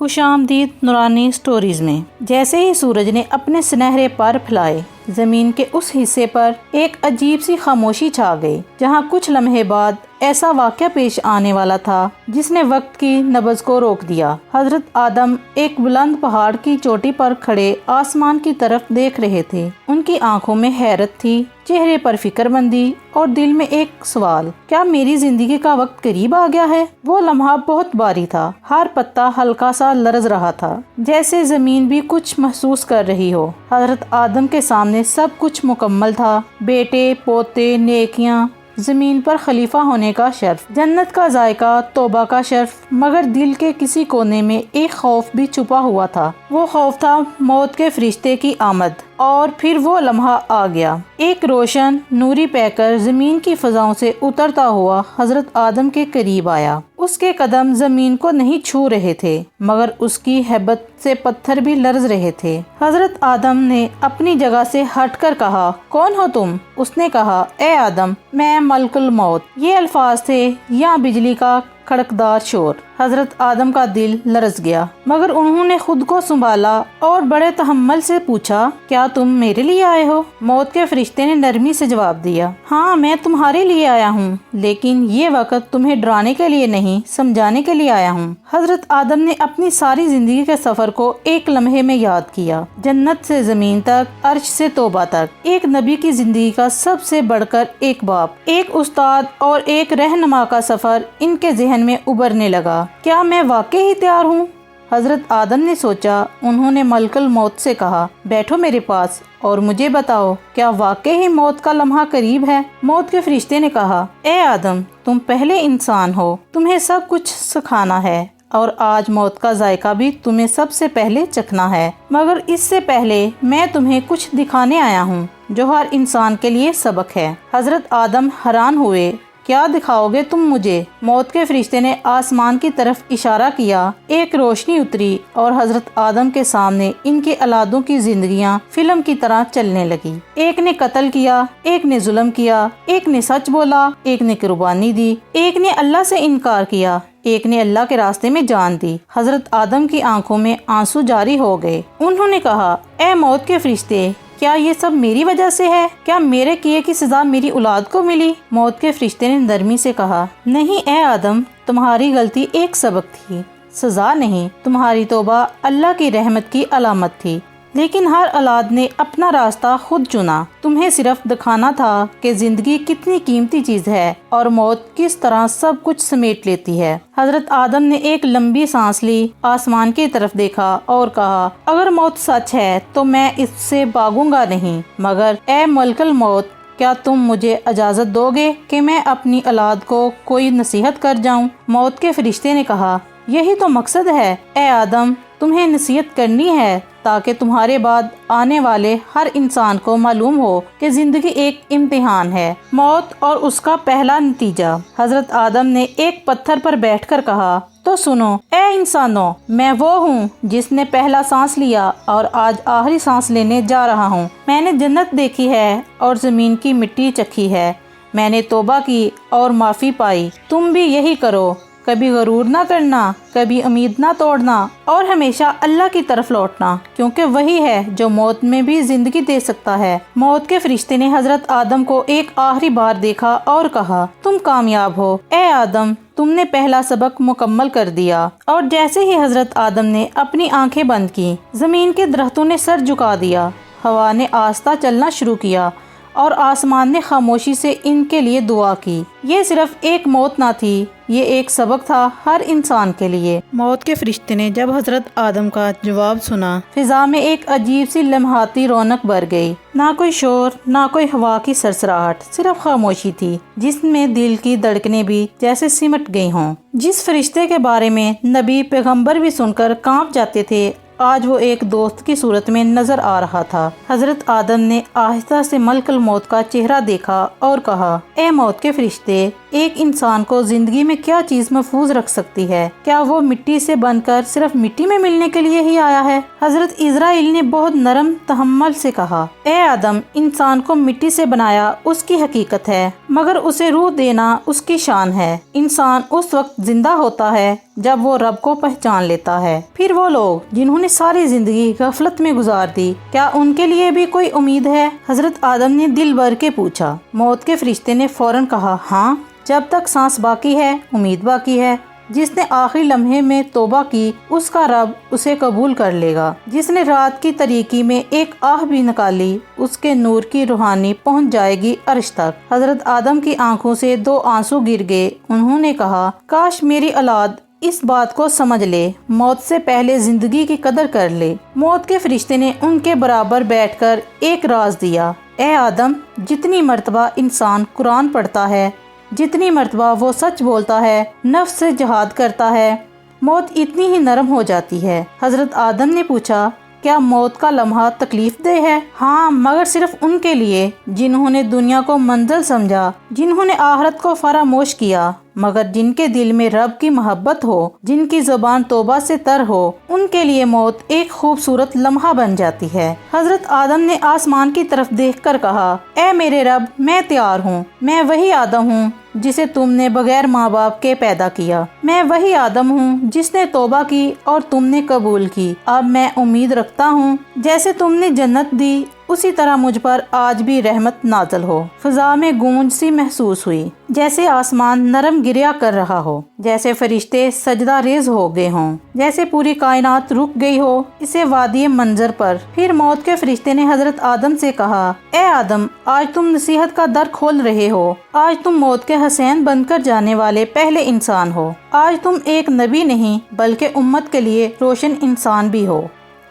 خوش آمدید نورانی سٹوریز میں۔ جیسے ہی سورج نے اپنے سنہرے پر پھیلائے، زمین کے اس حصے پر ایک عجیب سی خاموشی چھا گئی، جہاں کچھ لمحے بعد ایسا واقعہ پیش آنے والا تھا جس نے وقت کی نبض کو روک دیا۔ حضرت آدم ایک بلند پہاڑ کی چوٹی پر کھڑے آسمان کی طرف دیکھ رہے تھے۔ ان کی آنکھوں میں حیرت تھی، چہرے پر فکر مندی اور دل میں ایک سوال، کیا میری زندگی کا وقت قریب آ گیا ہے؟ وہ لمحہ بہت بھاری تھا، ہر پتا ہلکا سا لرز رہا تھا، جیسے زمین بھی کچھ محسوس کر رہی ہو۔ حضرت آدم کے سامنے سب کچھ مکمل تھا، بیٹے، پوتے، نیکیاں، زمین پر خلیفہ ہونے کا شرف، جنت کا ذائقہ، توبہ کا شرف، مگر دل کے کسی کونے میں ایک خوف بھی چھپا ہوا تھا۔ وہ خوف تھا موت کے فرشتے کی آمد۔ اور پھر وہ لمحہ آ گیا۔ ایک روشن نوری پیکر زمین کی فضاؤں سے اترتا ہوا حضرت آدم کے قریب آیا۔ اس کے قدم زمین کو نہیں چھو رہے تھے، مگر اس کی ہیبت سے پتھر بھی لرز رہے تھے۔ حضرت آدم نے اپنی جگہ سے ہٹ کر کہا، کون ہو تم؟ اس نے کہا، اے آدم، میں ملک الموت۔ یہ الفاظ تھے یا بجلی کا کڑکدار شور۔ حضرت آدم کا دل لرز گیا، مگر انہوں نے خود کو سنبھالا اور بڑے تحمل سے پوچھا، کیا تم میرے لیے آئے ہو؟ موت کے فرشتے نے نرمی سے جواب دیا، ہاں میں تمہارے لیے آیا ہوں، لیکن یہ وقت تمہیں ڈرانے کے لیے نہیں، سمجھانے کے لیے آیا ہوں۔ حضرت آدم نے اپنی ساری زندگی کے سفر کو ایک لمحے میں یاد کیا، جنت سے زمین تک، عرش سے توبہ تک، ایک نبی کی زندگی کا سب سے بڑھ کر ایک باپ، ایک استاد اور ایک رہنما کا سفر ان کے ذہن میں ابھرنے لگا۔ کیا میں واقعی ہی تیار ہوں؟ حضرت آدم نے سوچا۔ انہوں نے ملک الموت سے کہا، بیٹھو میرے پاس اور مجھے بتاؤ، کیا واقعی ہی موت کا لمحہ قریب ہے؟ موت کے فرشتے نے کہا، اے آدم، تم پہلے انسان ہو، تمہیں سب کچھ سکھانا ہے، اور آج موت کا ذائقہ بھی تمہیں سب سے پہلے چکھنا ہے، مگر اس سے پہلے میں تمہیں کچھ دکھانے آیا ہوں جو ہر انسان کے لیے سبق ہے۔ حضرت آدم حیران ہوئے، کیا دکھاؤ گے تم مجھے؟ موت کے فرشتے نے آسمان کی طرف اشارہ کیا۔ ایک روشنی اتری اور حضرت آدم کے سامنے ان کے اولادوں کی زندگیاں فلم کی طرح چلنے لگی۔ ایک نے قتل کیا، ایک نے ظلم کیا، ایک نے سچ بولا، ایک نے قربانی دی، ایک نے اللہ سے انکار کیا، ایک نے اللہ کے راستے میں جان دی۔ حضرت آدم کی آنکھوں میں آنسو جاری ہو گئے۔ انہوں نے کہا، اے موت کے فرشتے، کیا یہ سب میری وجہ سے ہے؟ کیا میرے کیے کی سزا میری اولاد کو ملی؟ موت کے فرشتے نے نرمی سے کہا، نہیں اے آدم، تمہاری غلطی ایک سبق تھی، سزا نہیں۔ تمہاری توبہ اللہ کی رحمت کی علامت تھی، لیکن ہر اولاد نے اپنا راستہ خود چنا۔ تمہیں صرف دکھانا تھا کہ زندگی کتنی قیمتی چیز ہے اور موت کس طرح سب کچھ سمیٹ لیتی ہے۔ حضرت آدم نے ایک لمبی سانس لی، آسمان کی طرف دیکھا اور کہا، اگر موت سچ ہے تو میں اس سے بھاگوں گا نہیں، مگر اے ملک الموت، کیا تم مجھے اجازت دو گے کہ میں اپنی اولاد کو کوئی نصیحت کر جاؤں؟ موت کے فرشتے نے کہا، یہی تو مقصد ہے اے آدم، تمہیں نصیحت کرنی ہے تاکہ تمہارے بعد آنے والے ہر انسان کو معلوم ہو کہ زندگی ایک امتحان ہے، موت اور اس کا پہلا نتیجہ۔ حضرت آدم نے ایک پتھر پر بیٹھ کر کہا، تو سنو اے انسانوں، میں وہ ہوں جس نے پہلا سانس لیا اور آج آخری سانس لینے جا رہا ہوں۔ میں نے جنت دیکھی ہے اور زمین کی مٹی چکھی ہے، میں نے توبہ کی اور معافی پائی، تم بھی یہی کرو۔ کبھی غرور نہ کرنا، کبھی امید نہ توڑنا، اور ہمیشہ اللہ کی طرف لوٹنا، کیونکہ وہی ہے جو موت میں بھی زندگی دے سکتا ہے۔ موت کے فرشتے نے حضرت آدم کو ایک آخری بار دیکھا اور کہا، تم کامیاب ہو اے آدم، تم نے پہلا سبق مکمل کر دیا۔ اور جیسے ہی حضرت آدم نے اپنی آنکھیں بند کی، زمین کے درختوں نے سر جھکا دیا، ہوا نے آہستہ چلنا شروع کیا، اور آسمان نے خاموشی سے ان کے لیے دعا کی۔ یہ صرف ایک موت نہ تھی، یہ ایک سبق تھا ہر انسان کے لیے۔ موت کے فرشتے نے جب حضرت آدم کا جواب سنا، فضا میں ایک عجیب سی لمحاتی رونق بھر گئی۔ نہ کوئی شور، نہ کوئی ہوا کی سرسراہٹ، صرف خاموشی تھی جس میں دل کی دھڑکنیں بھی جیسے سمٹ گئی ہوں۔ جس فرشتے کے بارے میں نبی پیغمبر بھی سن کر کانپ جاتے تھے، آج وہ ایک دوست کی صورت میں نظر آ رہا تھا۔ حضرت آدم نے آہستہ سے ملک الموت کا چہرہ دیکھا اور کہا، اے موت کے فرشتے، ایک انسان کو زندگی میں کیا چیز محفوظ رکھ سکتی ہے؟ کیا وہ مٹی سے بن کر صرف مٹی میں ملنے کے لیے ہی آیا ہے؟ حضرت اسرائیل نے بہت نرم تحمل سے کہا، اے آدم، انسان کو مٹی سے بنایا اس کی حقیقت ہے، مگر اسے روح دینا اس کی شان ہے۔ انسان اس وقت زندہ ہوتا ہے جب وہ رب کو پہچان لیتا ہے۔ پھر وہ لوگ جنہوں نے ساری زندگی غفلت میں گزار دی، کیا ان کے لیے بھی کوئی امید ہے؟ حضرت آدم نے دل بھر کے پوچھا۔ موت کے فرشتے نے فوراً کہا، ہاں، جب تک سانس باقی ہے امید باقی ہے۔ جس نے آخری لمحے میں توبہ کی اس کا رب اسے قبول کر لے گا۔ جس نے رات کی تاریکی میں ایک آہ بھی نکالی اس کے نور کی روحانی پہنچ جائے گی عرش تک۔ حضرت آدم کی آنکھوں سے 2 آنسو گر گئے۔ انہوں نے کہا، کاش میری اولاد اس بات کو سمجھ لے، موت سے پہلے زندگی کی قدر کر لے۔ موت کے فرشتے نے ان کے برابر بیٹھ کر ایک راز دیا، اے آدم، جتنی مرتبہ انسان قرآن پڑھتا ہے، جتنی مرتبہ وہ سچ بولتا ہے، نفس سے جہاد کرتا ہے، موت اتنی ہی نرم ہو جاتی ہے۔ حضرت آدم نے پوچھا، کیا موت کا لمحہ تکلیف دہ ہے؟ ہاں، مگر صرف ان کے لیے جنہوں نے دنیا کو منزل سمجھا، جنہوں نے آخرت کو فراموش کیا، مگر جن کے دل میں رب کی محبت ہو، جن کی زبان توبہ سے تر ہو، ان کے لیے موت ایک خوبصورت لمحہ بن جاتی ہے۔ حضرت آدم نے آسمان کی طرف دیکھ کر کہا، اے میرے رب، میں تیار ہوں، میں وہی آدم ہوں جسے تم نے بغیر ماں باپ کے پیدا کیا، میں وہی آدم ہوں جس نے توبہ کی اور تم نے قبول کی۔ اب میں امید رکھتا ہوں جیسے تم نے جنت دی اسی طرح مجھ پر آج بھی رحمت نازل ہو۔ فضا میں گونج سی محسوس ہوئی، جیسے آسمان نرم گریا کر رہا ہو، جیسے فرشتے سجدہ ریز ہو گئے ہوں، جیسے پوری کائنات رک گئی ہو اسے وادی منظر پر۔ پھر موت کے فرشتے نے حضرت آدم سے کہا، اے آدم، آج تم نصیحت کا در کھول رہے ہو، آج تم موت کے حسین بن کر جانے والے پہلے انسان ہو، آج تم ایک نبی نہیں بلکہ امت کے لیے روشن انسان بھی ہو۔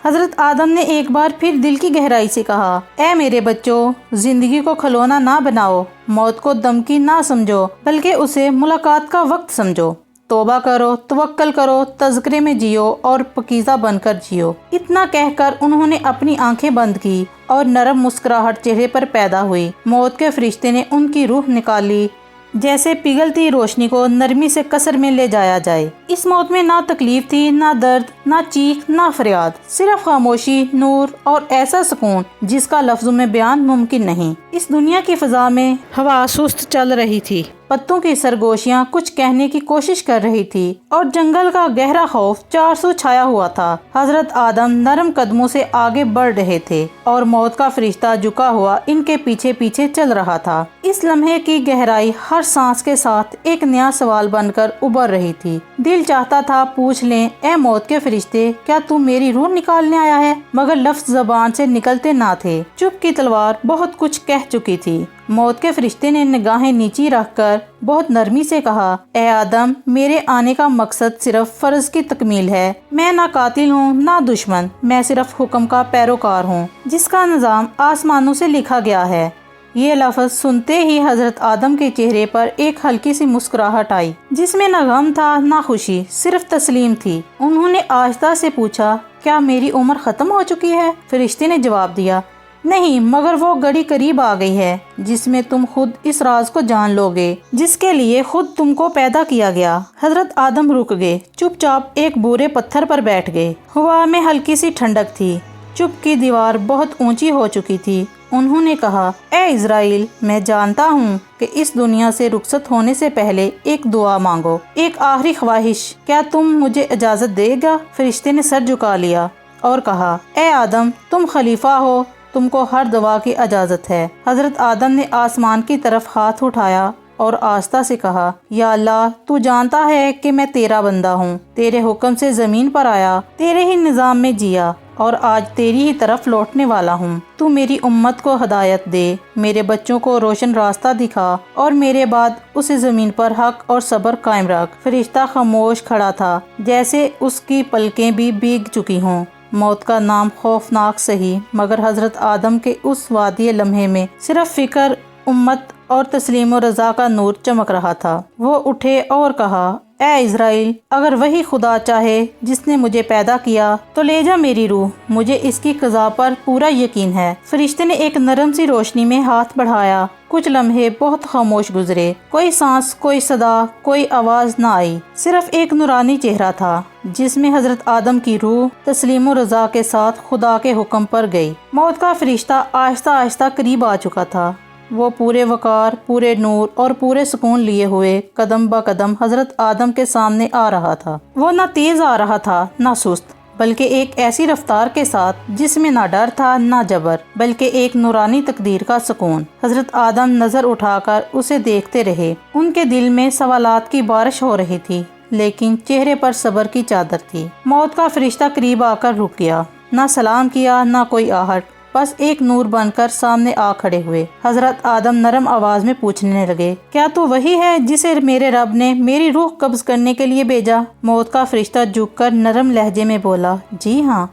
حضرت آدم نے ایک بار پھر دل کی گہرائی سے کہا، اے میرے بچوں، زندگی کو کھلونا نہ بناؤ، موت کو دھمکی نہ سمجھو بلکہ اسے ملاقات کا وقت سمجھو۔ توبہ کرو، توکل کرو، تذکرے میں جیو اور پاکیزہ بن کر جیو۔ اتنا کہہ کر انہوں نے اپنی آنکھیں بند کی اور نرم مسکراہٹ چہرے پر پیدا ہوئی۔ موت کے فرشتے نے ان کی روح نکالی جیسے پگھلتی روشنی کو نرمی سے قصر میں لے جایا جائے۔ اس موت میں نہ تکلیف تھی، نہ درد، نہ چیخ، نہ فریاد، صرف خاموشی، نور اور ایسا سکون جس کا لفظوں میں بیان ممکن نہیں۔ اس دنیا کی فضا میں ہوا سست چل رہی تھی، پتوں کی سرگوشیاں کچھ کہنے کی کوشش کر رہی تھی اور جنگل کا گہرا خوف چارسو چھایا ہوا تھا۔ حضرت آدم نرم قدموں سے آگے بڑھ رہے تھے اور موت کا فرشتہ جھکا ہوا ان کے پیچھے پیچھے چل رہا تھا۔ اس لمحے کی گہرائی ہر سانس کے ساتھ ایک نیا سوال بن کر ابھر رہی تھی۔ دل چاہتا تھا پوچھ لیں، اے موت کے فرشتے، کیا تم میری روح نکالنے آیا ہے؟ مگر لفظ زبان سے نکلتے نہ تھے۔ چپ کی تلوار بہت کچھ کہہ چکی تھی۔ موت کے فرشتے نے نگاہیں نیچی رکھ کر بہت نرمی سے کہا، اے آدم، میرے آنے کا مقصد صرف فرض کی تکمیل ہے۔ میں نہ قاتل ہوں نہ دشمن، میں صرف حکم کا پیروکار ہوں جس کا نظام آسمانوں سے لکھا گیا ہے۔ یہ لفظ سنتے ہی حضرت آدم کے چہرے پر ایک ہلکی سی مسکراہٹ آئی جس میں نہ غم تھا نہ خوشی، صرف تسلیم تھی۔ انہوں نے آہستہ سے پوچھا، کیا میری عمر ختم ہو چکی ہے؟ فرشتے نے جواب دیا، نہیں، مگر وہ گھڑی قریب آ گئی ہے جس میں تم خود اس راز کو جان لو گے جس کے لیے خود تم کو پیدا کیا گیا۔ حضرت آدم رک گئے، چپ چاپ ایک بورے پتھر پر بیٹھ گئے۔ ہوا میں ہلکی سی ٹھنڈک تھی، چپ کی دیوار بہت اونچی ہو چکی تھی۔ انہوں نے کہا، اے اسرائیل، میں جانتا ہوں کہ اس دنیا سے رخصت ہونے سے پہلے ایک دعا مانگو، ایک آخری خواہش، کیا تم مجھے اجازت دے گا؟ فرشتے نے سر جھکا لیا اور کہا، اے آدم، تم خلیفہ ہو، تم کو ہر دعا کی اجازت ہے۔ حضرت آدم نے آسمان کی طرف ہاتھ اٹھایا اور آہستہ سے کہا، یا اللہ، تو جانتا ہے کہ میں تیرا بندہ ہوں، تیرے حکم سے زمین پر آیا، تیرے ہی نظام میں جیا اور آج تیری ہی طرف لوٹنے والا ہوں۔ تو میری امت کو ہدایت دے، میرے بچوں کو روشن راستہ دکھا اور میرے بعد اسے زمین پر حق اور صبر قائم رکھ۔ فرشتہ خاموش کھڑا تھا جیسے اس کی پلکیں بھی بھیگ چکی ہوں۔ موت کا نام خوفناک سہی، مگر حضرت آدم کے اس وادی لمحے میں صرف فکر، امت اور تسلیم و رضا کا نور چمک رہا تھا۔ وہ اٹھے اور کہا، اے اسرائیل، اگر وہی خدا چاہے جس نے مجھے پیدا کیا تو لے جا میری روح، مجھے اس کی قضا پر پورا یقین ہے۔ فرشتے نے ایک نرم سی روشنی میں ہاتھ بڑھایا۔ کچھ لمحے بہت خاموش گزرے، کوئی سانس، کوئی صدا، کوئی آواز نہ آئی، صرف ایک نورانی چہرہ تھا جس میں حضرت آدم کی روح تسلیم و رضا کے ساتھ خدا کے حکم پر گئی۔ موت کا فرشتہ آہستہ آہستہ قریب آ چکا تھا۔ وہ پورے وقار، پورے نور اور پورے سکون لیے ہوئے قدم با قدم حضرت آدم کے سامنے آ رہا تھا۔ وہ نہ تیز آ رہا تھا نہ سست، بلکہ ایک ایسی رفتار کے ساتھ جس میں نہ ڈر تھا نہ جبر، بلکہ ایک نورانی تقدیر کا سکون۔ حضرت آدم نظر اٹھا کر اسے دیکھتے رہے۔ ان کے دل میں سوالات کی بارش ہو رہی تھی، لیکن چہرے پر صبر کی چادر تھی۔ موت کا فرشتہ قریب آ کر رک گیا، نہ سلام کیا نہ کوئی آہٹ، بس ایک نور بن کر سامنے آ کھڑے ہوئے۔ حضرت آدم نرم آواز میں پوچھنے لگے، کیا تو وہی ہے جسے میرے رب نے میری روح قبض کرنے کے لیے بھیجا؟ موت کا فرشتہ جھک کر نرم لہجے میں بولا، جی ہاں،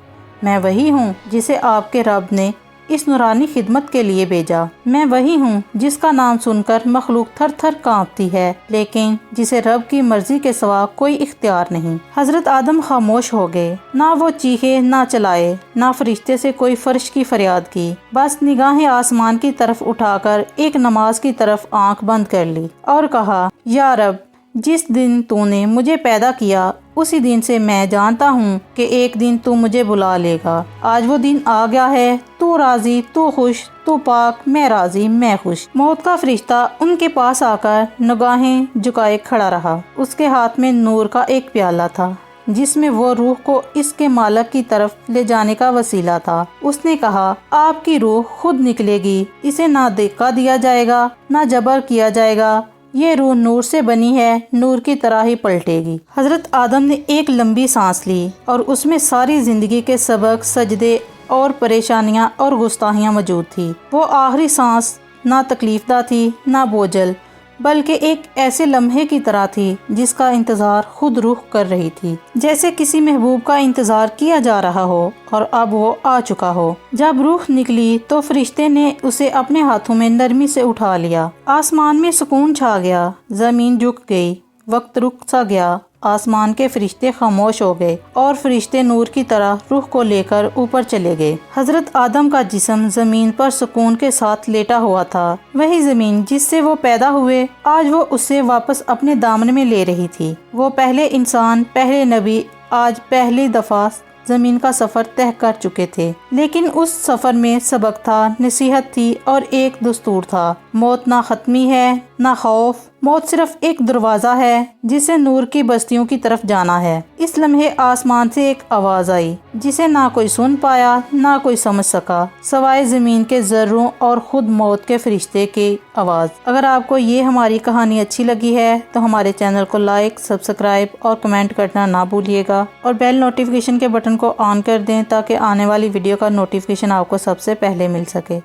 میں وہی ہوں جسے آپ کے رب نے اس نورانی خدمت کے لیے بھیجا۔ میں وہی ہوں جس کا نام سن کر مخلوق تھر تھر کانپتی ہے، لیکن جسے رب کی مرضی کے سوا کوئی اختیار نہیں۔ حضرت آدم خاموش ہو گئے، نہ وہ چیخے نہ چلائے، نہ فرشتے سے کوئی فرش کی فریاد کی، بس نگاہیں آسمان کی طرف اٹھا کر ایک نماز کی طرف آنکھ بند کر لی اور کہا، یا رب، جس دن تو نے مجھے پیدا کیا اسی دن سے میں جانتا ہوں کہ ایک دن تو مجھے بلا لے گا۔ آج وہ دن آ گیا ہے، تو راضی، تو خوش، تو پاک، میں راضی، میں خوش۔ موت کا فرشتہ ان کے پاس آ کر نگاہیں جھکائے کھڑا رہا۔ اس کے ہاتھ میں نور کا ایک پیالہ تھا جس میں وہ روح کو اس کے مالک کی طرف لے جانے کا وسیلہ تھا۔ اس نے کہا، آپ کی روح خود نکلے گی، اسے نہ دھکا دیا جائے گا نہ جبر کیا جائے گا، یہ روح نور سے بنی ہے، نور کی طرح ہی پلٹے گی۔ حضرت آدم نے ایک لمبی سانس لی اور اس میں ساری زندگی کے سبق، سجدے اور پریشانیاں اور گستاخیاں موجود تھی۔ وہ آخری سانس نہ تکلیف دہ تھی نہ بوجھل، بلکہ ایک ایسے لمحے کی طرح تھی جس کا انتظار خود روح کر رہی تھی، جیسے کسی محبوب کا انتظار کیا جا رہا ہو اور اب وہ آ چکا ہو۔ جب روح نکلی تو فرشتے نے اسے اپنے ہاتھوں میں نرمی سے اٹھا لیا۔ آسمان میں سکون چھا گیا، زمین جھک گئی، وقت رک سا گیا، آسمان کے فرشتے خاموش ہو گئے اور فرشتے نور کی طرح روح کو لے کر اوپر چلے گئے۔ حضرت آدم کا جسم زمین پر سکون کے ساتھ لیٹا ہوا تھا۔ وہی زمین جس سے وہ پیدا ہوئے آج وہ اسے واپس اپنے دامن میں لے رہی تھی۔ وہ پہلے انسان، پہلے نبی، آج پہلی دفعہ زمین کا سفر طے کر چکے تھے، لیکن اس سفر میں سبق تھا، نصیحت تھی اور ایک دستور تھا۔ موت نہ ختمی ہے نہ خوف، موت صرف ایک دروازہ ہے جسے نور کی بستیوں کی طرف جانا ہے۔ اس لمحے آسمان سے ایک آواز آئی جسے نہ کوئی سن پایا نہ کوئی سمجھ سکا سوائے زمین کے ذروں اور خود موت کے فرشتے کی آواز۔ اگر آپ کو یہ ہماری کہانی اچھی لگی ہے تو ہمارے چینل کو لائک، سبسکرائب اور کمنٹ کرنا نہ بھولیے گا، اور بیل نوٹیفیکیشن کے بٹن کو آن کر دیں تاکہ آنے والی ویڈیو کا نوٹیفیکیشن آپ کو سب سے پہلے مل سکے۔